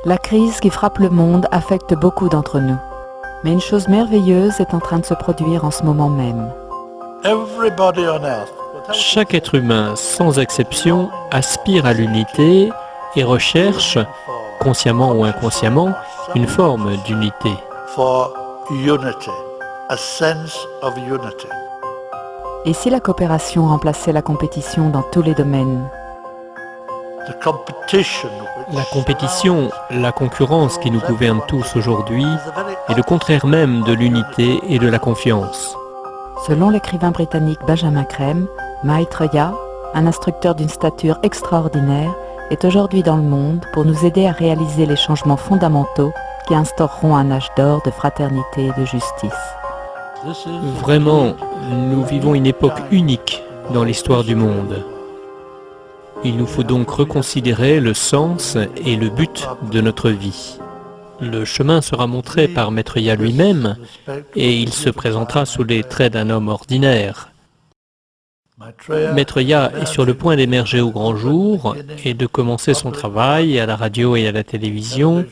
La crise qui frappe le monde affecte beaucoup d'entre nous. Mais une chose merveilleuse est en train de se produire en ce moment même. Chaque être humain, sans exception, aspire à l'unité et recherche, consciemment ou inconsciemment, une forme d'unité. Et si la coopération remplaçait la compétition dans tous les domaines? La compétition, la concurrence qui nous gouverne tous aujourd'hui, est le contraire même de l'unité et de la confiance. Selon l'écrivain britannique Benjamin Creme, Maitreya, un instructeur d'une stature extraordinaire, est aujourd'hui dans le monde pour nous aider à réaliser les changements fondamentaux qui instaureront un âge d'or de fraternité et de justice. Vraiment, nous vivons une époque unique dans l'histoire du monde. Il nous faut donc reconsidérer le sens et le but de notre vie. Le chemin sera montré par Maitreya lui-même et il se présentera sous les traits d'un homme ordinaire. Maitreya est sur le point d'émerger au grand jour et de commencer son travail à la radio et à la télévision,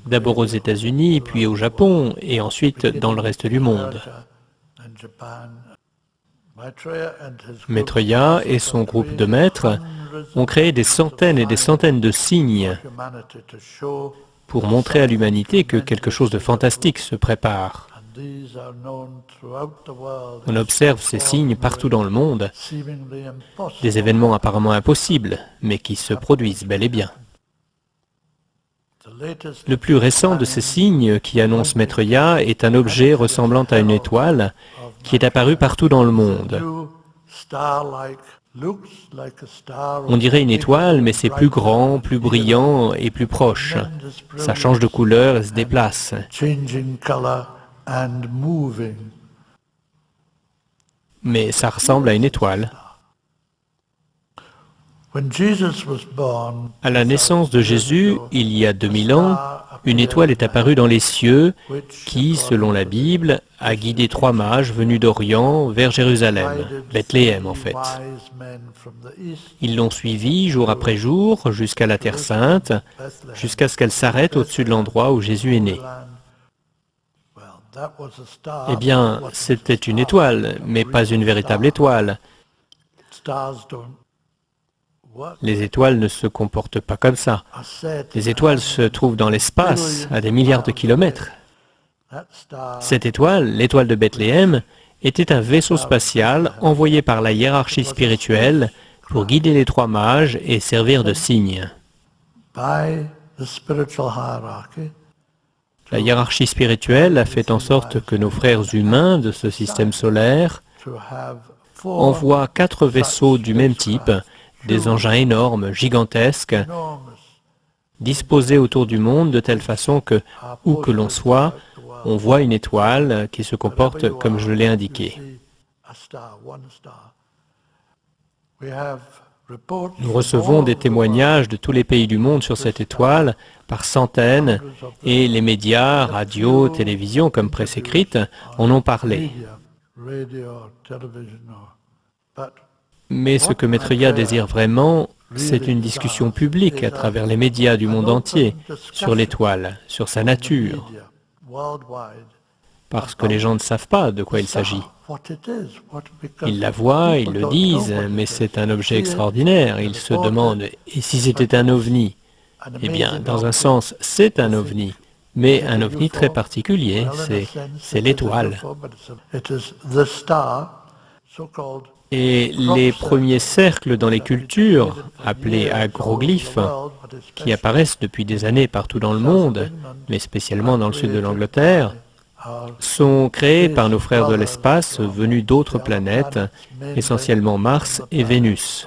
d'abord aux États-Unis, puis au Japon et ensuite dans le reste du monde. Maitreya et son groupe de maîtres ont créé des centaines et des centaines de signes pour montrer à l'humanité que quelque chose de fantastique se prépare. On observe ces signes partout dans le monde, des événements apparemment impossibles, mais qui se produisent bel et bien. Le plus récent de ces signes qui annonce Maitreya est un objet ressemblant à une étoile qui est apparu partout dans le monde. On dirait une étoile, mais c'est plus grand, plus brillant et plus proche. Ça change de couleur et se déplace. Mais ça ressemble à une étoile. À la naissance de Jésus, il y a 2000 ans, une étoile est apparue dans les cieux qui, selon la Bible, a guidé 3 mages venus d'Orient vers Jérusalem, Bethléem en fait. Ils l'ont suivie jour après jour jusqu'à la Terre Sainte, jusqu'à ce qu'elle s'arrête au-dessus de l'endroit où Jésus est né. Eh bien, c'était une étoile, mais pas une véritable étoile. Les étoiles ne se comportent pas comme ça. Les étoiles se trouvent dans l'espace, à des milliards de kilomètres. Cette étoile, l'étoile de Bethléem, était un vaisseau spatial envoyé par la hiérarchie spirituelle pour guider les 3 mages et servir de signe. La hiérarchie spirituelle a fait en sorte que nos frères humains de ce système solaire envoient 4 vaisseaux du même type, des engins énormes, gigantesques, disposés autour du monde de telle façon que, où que l'on soit, on voit une étoile qui se comporte comme je l'ai indiqué. Nous recevons des témoignages de tous les pays du monde sur cette étoile par centaines et les médias, radio, télévision comme presse écrite en ont parlé. Mais ce que Maitreya désire vraiment, c'est une discussion publique à travers les médias du monde entier sur l'étoile, sur sa nature, parce que les gens ne savent pas de quoi il s'agit. Ils la voient, ils le disent, mais c'est un objet extraordinaire. Ils se demandent, et si c'était un ovni? Eh bien, dans un sens, c'est un ovni, mais un ovni très particulier, c'est l'étoile. Et les premiers cercles dans les cultures, appelés agroglyphes, qui apparaissent depuis des années partout dans le monde, mais spécialement dans le sud de l'Angleterre, sont créés par nos frères de l'espace venus d'autres planètes, essentiellement Mars et Vénus.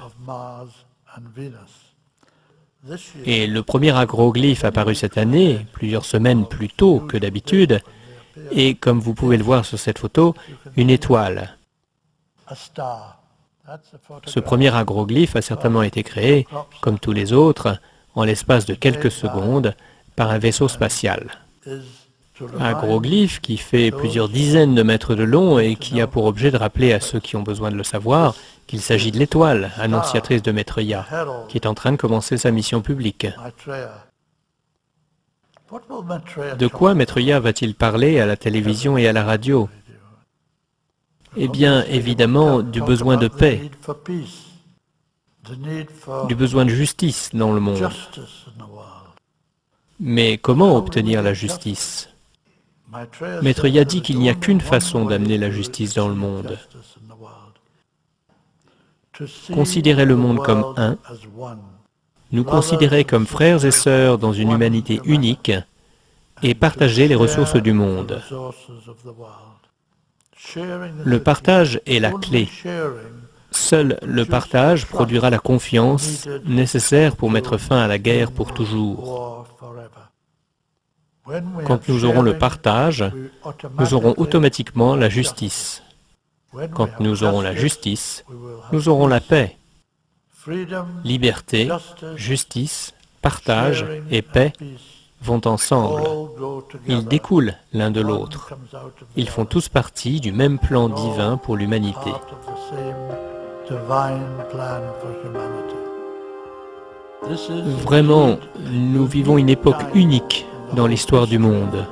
Et le premier agroglyphe apparu cette année, plusieurs semaines plus tôt que d'habitude, est, comme vous pouvez le voir sur cette photo, une étoile. Ce premier agroglyphe a certainement été créé, comme tous les autres, en l'espace de quelques secondes, par un vaisseau spatial. Un agroglyphe qui fait plusieurs dizaines de mètres de long et qui a pour objet de rappeler à ceux qui ont besoin de le savoir qu'il s'agit de l'étoile, annonciatrice de Maitreya, qui est en train de commencer sa mission publique. De quoi Maitreya va-t-il parler à la télévision et à la radio? Eh bien, évidemment, du besoin de paix, du besoin de justice dans le monde. Mais comment obtenir la justice? Maitreya dit qu'il n'y a qu'une façon d'amener la justice dans le monde. Considérer le monde comme un, nous considérer comme frères et sœurs dans une humanité unique et partager les ressources du monde. Le partage est la clé. Seul le partage produira la confiance nécessaire pour mettre fin à la guerre pour toujours. Quand nous aurons le partage, nous aurons automatiquement la justice. Quand nous aurons la justice, nous aurons la paix. Liberté, justice, partage et paix vont ensemble. Ils découlent l'un de l'autre. Ils font tous partie du même plan divin pour l'humanité. Vraiment, nous vivons une époque unique dans l'histoire du monde.